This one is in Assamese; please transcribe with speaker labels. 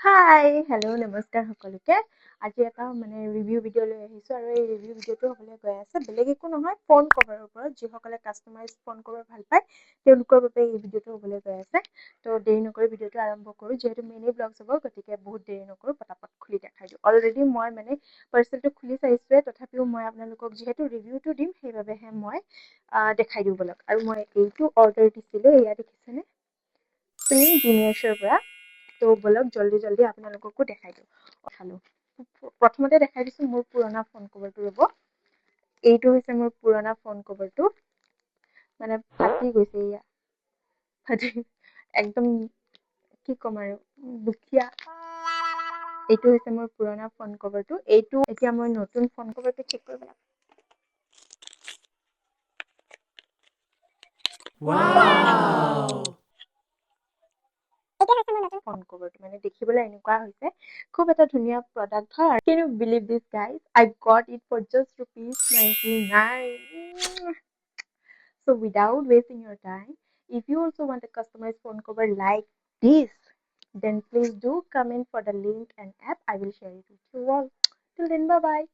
Speaker 1: হাই হেল্ল' নমস্কাৰ সকলোকে আজি এটা ৰিভিউ ভিডিঅ' লৈ আহিছোঁ আৰু এই ৰিভিউ ভিডিঅ'টো হ'বলৈ গৈ আছে বেলেগ একো নহয় ফোন কভাৰৰ ওপৰত যিসকলে কাষ্টমাইজ ফোন কভাৰ ভাল পায় তেওঁলোকৰ বাবে এই ভিডিঅ'টো হ'বলৈ গৈ আছে তো দেৰি নকৰি ভিডিঅ'টো আৰম্ভ কৰোঁ যিহেতু মিনি ব্লগ হ'ব গতিকে বহুত দেৰি নকৰোঁ পটাপট খুলি দেখাই দিওঁ অলৰেডি মই পাৰ্চেলটো খুলি চাইছোঁৱে তথাপিও মই আপোনালোকক যিহেতু ৰিভিউটো দিম সেইবাবেহে মই দেখাই দিওঁ বলক আৰু মই এইটো অৰ্ডাৰ দিছিলোঁ এয়া দেখিছেনে স্প্ৰিং জিনিয়াৰ্ছৰ পৰা তো বলক জল্দি আপোনালোককো দেখাই দিওঁ খালোঁ প্ৰথমতে দেখাই দিছোঁ মোৰ পুৰণা ফোন কভাৰটো ৰ'ব এইটো হৈছে মোৰ পুৰণা ফোন কভাৰটো মানে ফাটি গৈছে এয়া ফাটি একদম কি ক'ম আৰু দুখীয়া এইটো হৈছে মোৰ পুৰণা ফোন কভাৰটো এইটো এতিয়া মই নতুন ফোন কভাৰটো চেক কৰিব লাগে ফোন কভাৰটো মানে দেখিবলৈ এনেকুৱা হৈছে খুব এটা ধুনীয়া প্ৰডাক্ট হয় আৰু can you believe this guys I got it for just ₹99 so without wasting your time if you also want a customized phone cover like this then please do comment for the link and app I will share it with you all till then bye bye